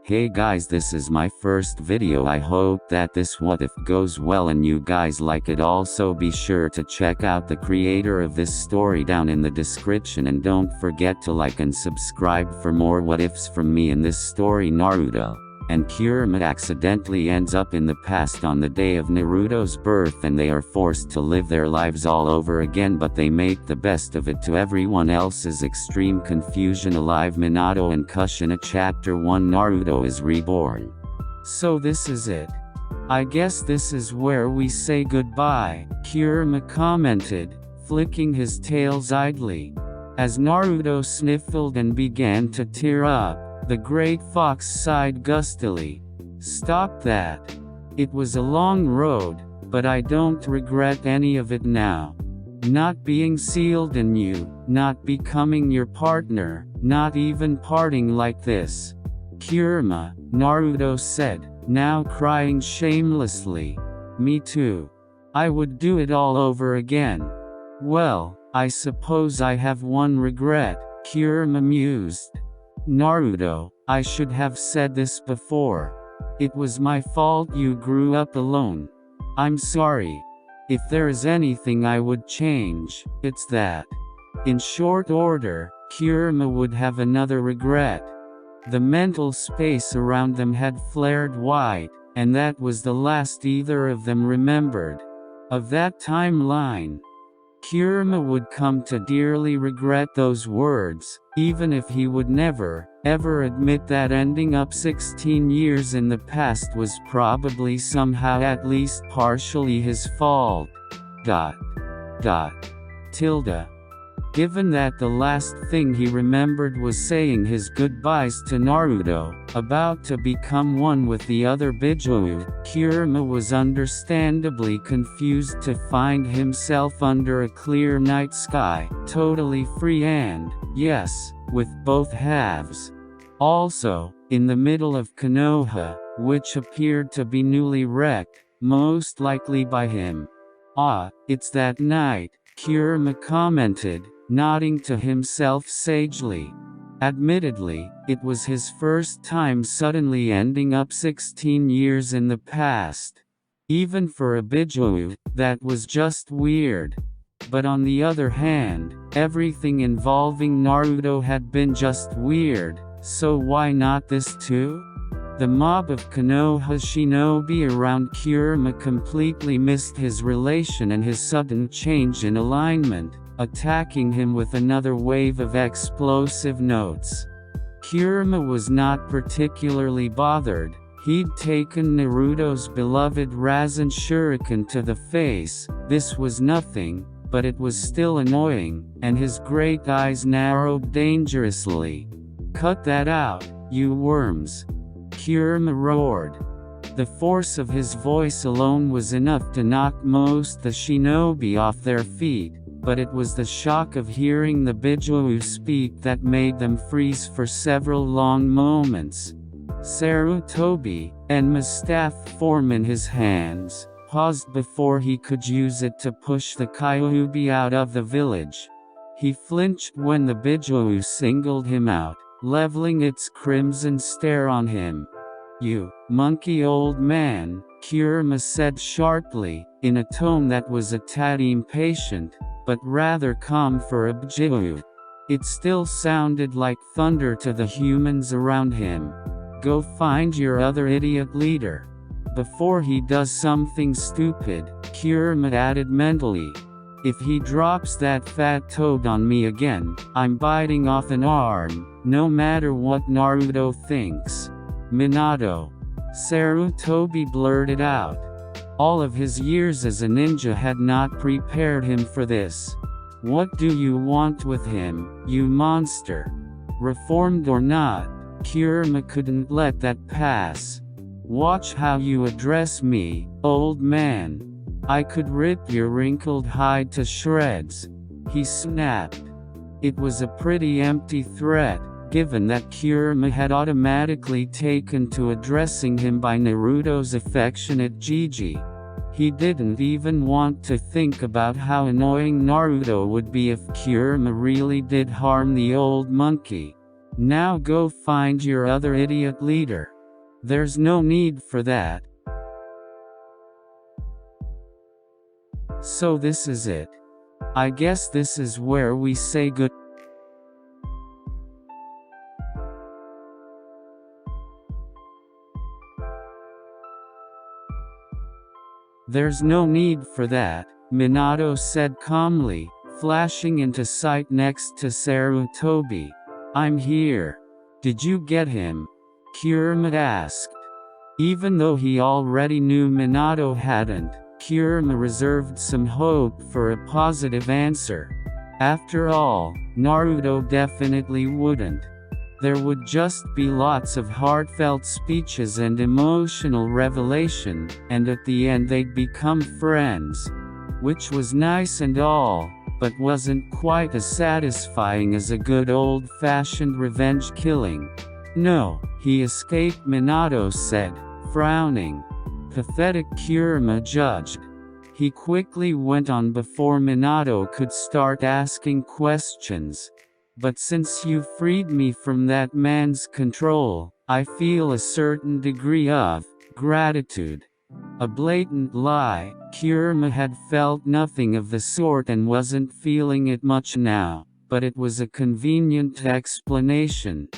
Hey guys, this is my first video. I hope that this what if goes well and you guys like it. Also be sure to check out the creator of this story down in the description, and don't forget to like and subscribe for more what ifs from me. In this story, Naruto and Kurama accidentally ends up in the past on the day of Naruto's birth, and they are forced to live their lives all over again, but they make the best of it to everyone else's extreme confusion. Alive, Monado and Kushina. Chapter 1. Naruto is reborn. So this is it. I guess this is where we say goodbye, Kurama commented, flicking his tails idly. As Naruto sniffled and began to tear up, the great fox sighed gustily. Stop that. It was a long road, but I don't regret any of it now. Not being sealed in you, not becoming your partner, not even parting like this. Kurama, Naruto said, now crying shamelessly. Me too. I would do it all over again. Well, I suppose I have one regret, Kurama mused. Naruto, I should have said this before. It was my fault you grew up alone. I'm sorry. If there is anything I would change, it's that. In short order, Kurama would have another regret. The mental space around them had flared wide, and that was the last either of them remembered. Of that timeline, Kurama would come to dearly regret those words, even if he would never, ever admit that ending up 16 years in the past was probably somehow at least partially his fault. Given that the last thing he remembered was saying his goodbyes to Naruto, about to become one with the other Bijou, Kurama was understandably confused to find himself under a clear night sky, totally free and, yes, with both halves. Also, in the middle of Konoha, which appeared to be newly wrecked, most likely by him. Ah, it's that night, Kurama commented, nodding to himself sagely. Admittedly, it was his first time suddenly ending up 16 years in the past. Even for a Bijou, that was just weird. But on the other hand, everything involving Naruto had been just weird, so why not this too? The mob of Konoha shinobi around Kurama completely missed his relation and his sudden change in alignment, attacking him with another wave of explosive notes. Kurama was not particularly bothered. He'd taken Naruto's beloved Rasen Shuriken to the face. This was nothing, but it was still annoying, and his great eyes narrowed dangerously. Cut that out, you worms! Kurama roared. The force of his voice alone was enough to knock most the shinobi off their feet, but it was the shock of hearing the Bijou speak that made them freeze for several long moments. Sarutobi, Enma's staff form in his hands, paused before he could use it to push the Kyuubi out of the village. He flinched when the Bijou singled him out, leveling its crimson stare on him. You, monkey old man, Kurama said sharply, in a tone that was a tad impatient, but rather calm for a Bijou. It still sounded like thunder to the humans around him. Go find your other idiot leader. Before he does something stupid, Kurama added mentally. If he drops that fat toad on me again, I'm biting off an arm, no matter what Naruto thinks. Monado. Sarutobi blurted out. All of his years as a ninja had not prepared him for this. What do you want with him, you monster? Reformed or not, Kurama couldn't let that pass. Watch how you address me, old man. I could rip your wrinkled hide to shreds. He snapped. It was a pretty empty threat, given that Kurama had automatically taken to addressing him by Naruto's affectionate Gigi. He didn't even want to think about how annoying Naruto would be if Kurama really did harm the old monkey. Now go find your other idiot leader. There's no need for that. So this is it. I guess this is where we say good. There's no need for that, Monado said calmly, flashing into sight next to Sarutobi. I'm here. Did you get him? Kurama asked. Even though he already knew Monado hadn't, Kurama reserved some hope for a positive answer. After all, Naruto definitely wouldn't. There would just be lots of heartfelt speeches and emotional revelation, and at the end they'd become friends. Which was nice and all, but wasn't quite as satisfying as a good old-fashioned revenge killing. No, he escaped, Monado said, frowning. Pathetic, Kurama judged. He quickly went on before Monado could start asking questions. But since you freed me from that man's control, I feel a certain degree of gratitude. A blatant lie. Kurama had felt nothing of the sort and wasn't feeling it much now, but it was a convenient explanation.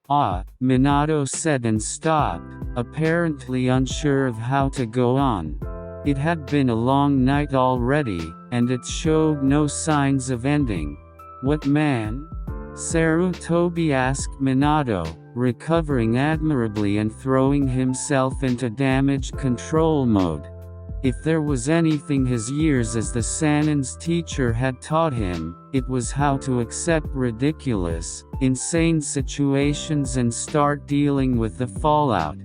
Ah, Monado said and stopped, apparently unsure of how to go on. It had been a long night already, and it showed no signs of ending. What man? Sarutobi asked Monado, recovering admirably and throwing himself into damage control mode. If there was anything his years as the Sanin's teacher had taught him, it was how to accept ridiculous, insane situations and start dealing with the fallout.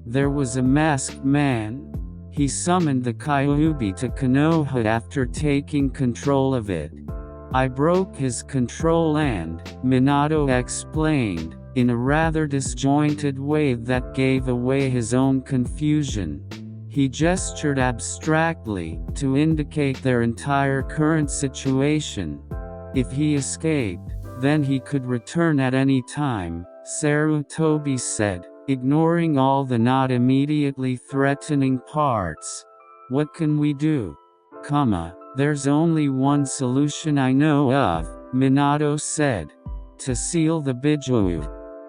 There was a masked man. He summoned the Kyuubi to Konoha after taking control of it. I broke his control and, Monado explained, in a rather disjointed way that gave away his own confusion. He gestured abstractly, to indicate their entire current situation. If he escaped, then he could return at any time, Sarutobi said, ignoring all the not immediately threatening parts. What can we do? There's only one solution I know of, Monado said. To seal the Bijou.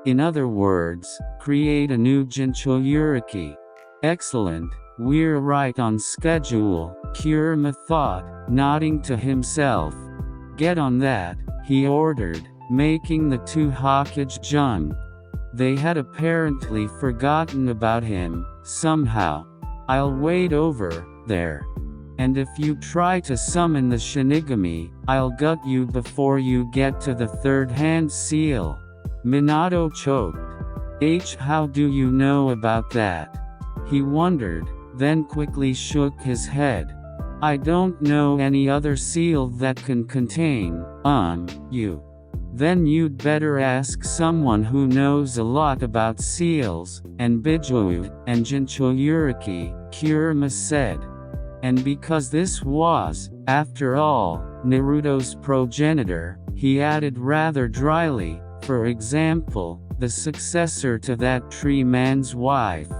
In other words, create a new Jinchouriki. Excellent, we're right on schedule, Kurama thought, nodding to himself. Get on that, he ordered, making the two Hokage jump. They had apparently forgotten about him, somehow. I'll wait over there. And if you try to summon the Shinigami, I'll gut you before you get to the third hand seal. Monado choked. How do you know about that? He wondered, then quickly shook his head. I don't know any other seal that can contain, you. Then you'd better ask someone who knows a lot about seals, and Bijou, and Jinchouriki, Kurama said. And because this was, after all, Naruto's progenitor, he added rather dryly, for example, the successor to that tree man's wife.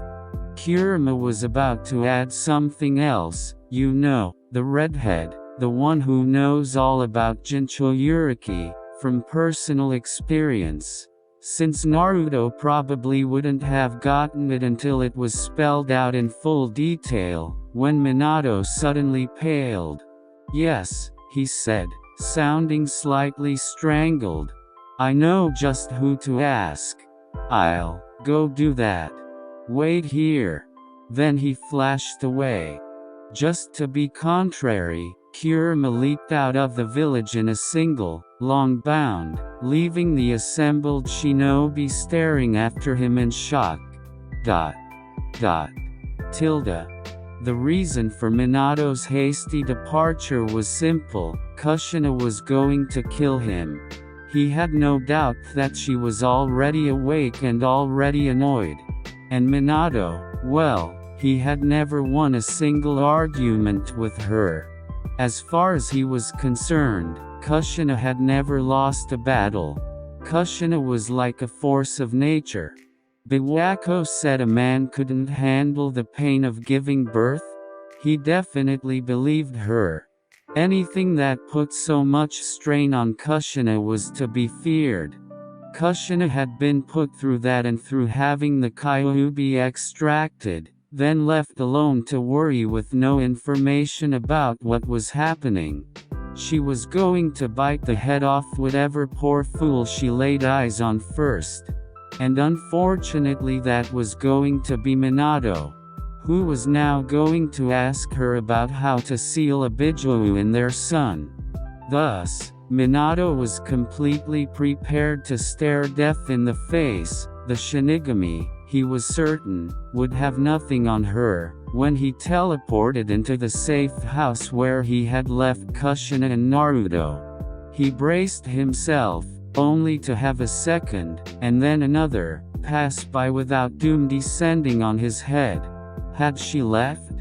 Kurama was about to add something else, the redhead, the one who knows all about Jinchouriki, from personal experience. Since Naruto probably wouldn't have gotten it until it was spelled out in full detail, when Monado suddenly paled. Yes, he said, sounding slightly strangled. I know just who to ask. I'll go do that. Wait here. Then he flashed away. Just to be contrary, Kurama leaped out of the village in a single, long bound, leaving the assembled shinobi staring after him in shock. The reason for Monado's hasty departure was simple: Kushina was going to kill him. He had no doubt that she was already awake and already annoyed. And Monado, well, he had never won a single argument with her. As far as he was concerned, Kushina had never lost a battle. Kushina was like a force of nature. Biwako said a man couldn't handle the pain of giving birth? He definitely believed her. Anything that put so much strain on Kushina was to be feared. Kushina had been put through that and through having the Kyuubi extracted, then left alone to worry with no information about what was happening. She was going to bite the head off whatever poor fool she laid eyes on first. And unfortunately that was going to be Monado, who was now going to ask her about how to seal a Bijou in their son. Thus, Monado was completely prepared to stare death in the face. The Shinigami, he was certain, would have nothing on her. When he teleported into the safe house where he had left Kushina and Naruto, he braced himself, only to have a second, and then another, pass by without doom descending on his head. Had she left?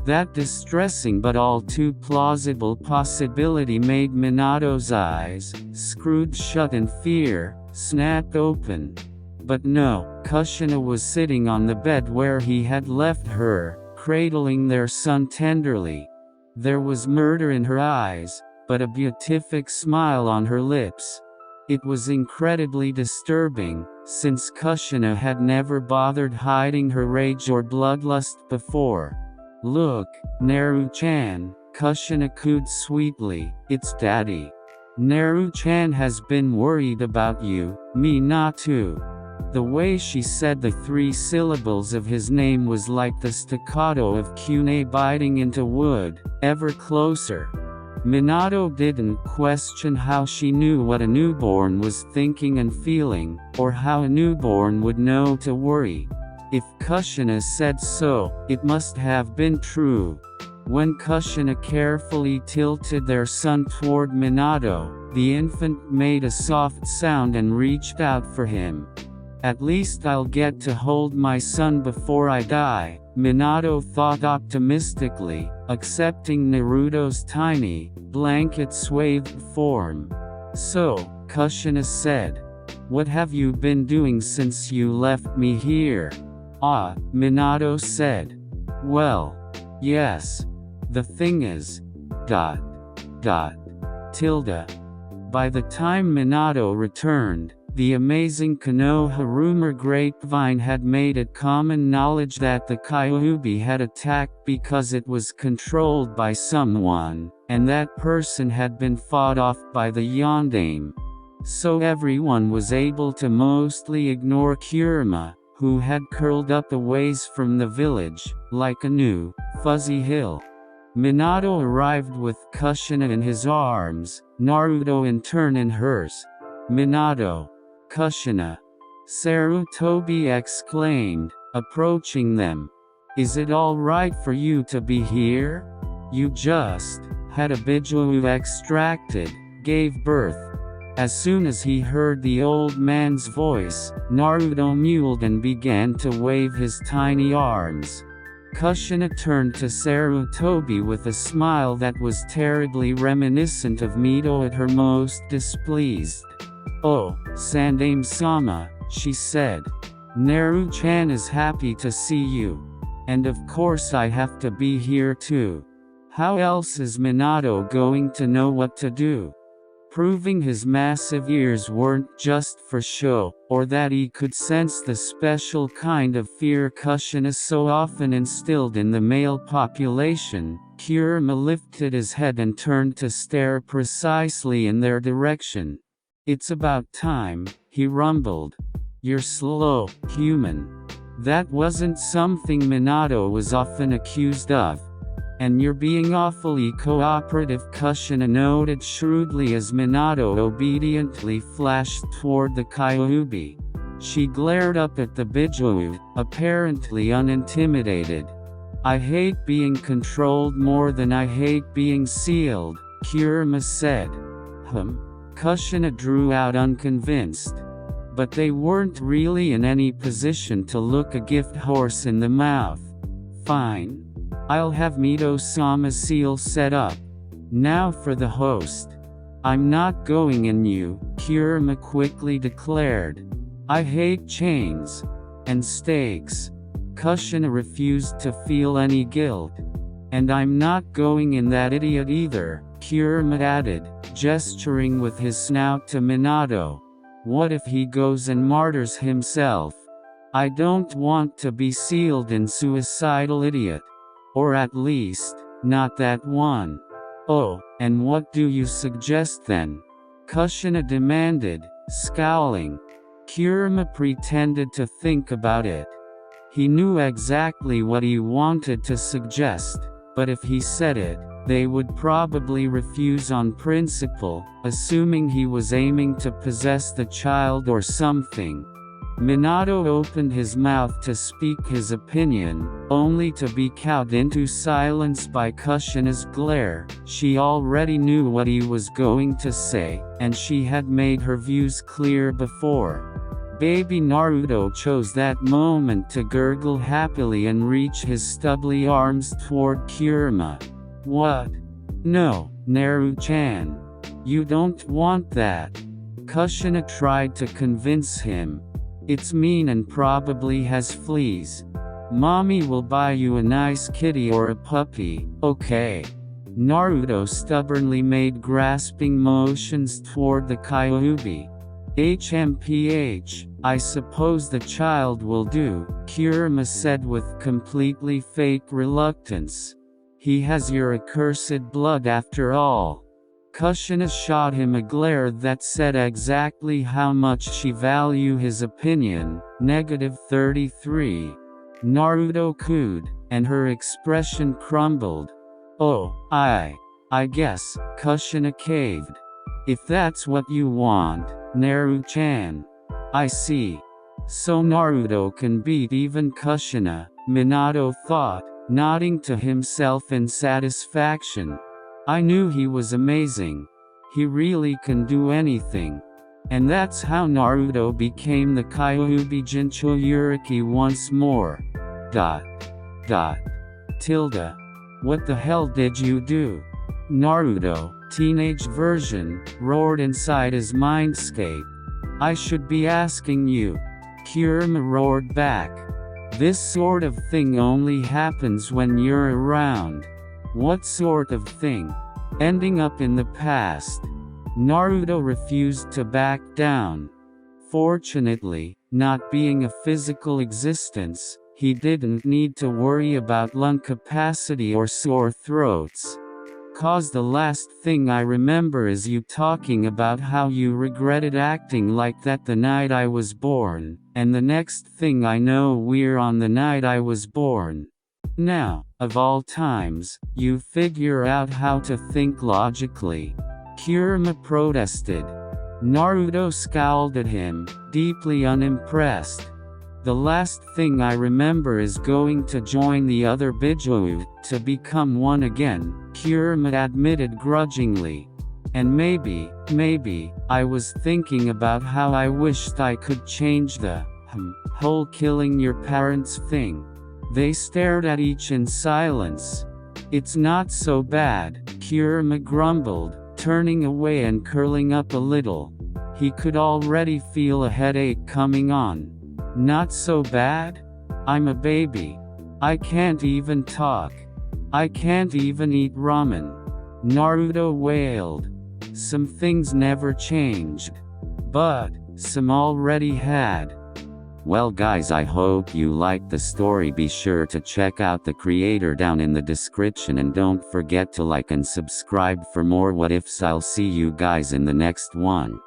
That distressing but all too plausible possibility made Minado's eyes, screwed shut in fear, snap open. But no, Kushina was sitting on the bed where he had left her, cradling their son tenderly. There was murder in her eyes, but a beatific smile on her lips. It was incredibly disturbing, since Kushina had never bothered hiding her rage or bloodlust before. "Look, Naru-chan," Kushina cooed sweetly, "it's Daddy. Naru-chan has been worried about you, me not too." The way she said the 3 syllables of his name was like the staccato of Kune biting into wood, ever closer. Monado didn't question how she knew what a newborn was thinking and feeling, or how a newborn would know to worry. If Kushina said so, it must have been true. When Kushina carefully tilted their son toward Monado, the infant made a soft sound and reached out for him. "At least I'll get to hold my son before I die," Monado thought optimistically, accepting Naruto's tiny, blanket-swathed form. "So," Kushina said, "what have you been doing since you left me here?" "Ah," Monado said. "Well, yes. The thing is, ... By the time Monado returned, the amazing Konoha rumor grapevine had made it common knowledge that the Kyuubi had attacked because it was controlled by someone, and that person had been fought off by the Yondaime. So everyone was able to mostly ignore Kurama, who had curled up a ways from the village, like a new, fuzzy hill. Monado arrived with Kushina in his arms, Naruto in turn in hers. "Monado! Kushina!" Sarutobi exclaimed, approaching them. "Is it all right for you to be here? You just had a Bijou extracted, gave birth." As soon as he heard the old man's voice, Naruto mewed and began to wave his tiny arms. Kushina turned to Sarutobi with a smile that was terribly reminiscent of Mito at her most displeased. "Oh, Sandaime-sama," she said. "Naru-chan is happy to see you. And of course I have to be here too. How else is Monado going to know what to do?" Proving his massive ears weren't just for show, or that he could sense the special kind of fear Kushina so often instilled in the male population, Kurama lifted his head and turned to stare precisely in their direction. "It's about time," he rumbled. "You're slow, human." That wasn't something Monado was often accused of. "And you're being awfully cooperative," Kushina noted shrewdly as Monado obediently flashed toward the Kyuubi. She glared up at the Bijou, apparently unintimidated. "I hate being controlled more than I hate being sealed," Kurama said. Kushina drew out unconvinced. But they weren't really in any position to look a gift horse in the mouth. "Fine. I'll have Mito-sama seal set up. Now for the host." "I'm not going in you," Kurama quickly declared. "I hate chains. and stakes. Kushina refused to feel any guilt. And I'm not going in that idiot either, Kurama added, gesturing with his snout to Monado. What if he goes and martyrs himself? I don't want to be sealed in suicidal idiot. Or at least, not that one. Oh, and what do you suggest then? Kushina demanded, scowling. Kurama pretended to think about it. He knew exactly what he wanted to suggest, but if he said it, they would probably refuse on principle, assuming he was aiming to possess the child or something. Monado opened his mouth to speak his opinion, only to be cowed into silence by Kushina's glare. She already knew what he was going to say, and she had made her views clear before. Baby Naruto chose that moment to gurgle happily and reach his stubbly arms toward Kurama. What? No, Naru-chan. You don't want that. Kushina tried to convince him. It's mean and probably has fleas. Mommy will buy you a nice kitty or a puppy, okay? Naruto stubbornly made grasping motions toward the Kyuubi. HMPH, I suppose the child will do, Kurama said with completely fake reluctance. He has your accursed blood after all. Kushina shot him a glare that said exactly how much she valued his opinion, -33. Naruto cooed, and her expression crumbled. Oh, I guess, Kushina caved. If that's what you want, Naru-chan. I see. So Naruto can beat even Kushina, Monado thought, nodding to himself in satisfaction. I knew he was amazing. He really can do anything. And that's how Naruto became the Kyuubi Jinchouriki once more. ... What the hell did you do? Naruto, teenage version, roared inside his mindscape. I should be asking you. Kurama roared back. This sort of thing only happens when you're around. What sort of thing? Ending up in the past. Naruto refused to back down. Fortunately, not being a physical existence, he didn't need to worry about lung capacity or sore throats. Cause the last thing I remember is you talking about how you regretted acting like that the night I was born, and the next thing I know we're on the night I was born. Now, of all times, you figure out how to think logically. Kurama protested. Naruto scowled at him, deeply unimpressed. The last thing I remember is going to join the other Bijou, to become one again, Kurama admitted grudgingly. And maybe, I was thinking about how I wished I could change the, whole killing your parents thing. They stared at each in silence. It's not so bad, Kurama grumbled, turning away and curling up a little. He could already feel a headache coming on. Not so bad? I'm a baby. I can't even talk. I can't even eat ramen. Naruto wailed. Some things never changed. But, some already had. Well guys, I hope you liked the story. Be sure to check out the creator down in the description and don't forget to like and subscribe for more what ifs. I'll see you guys in the next one.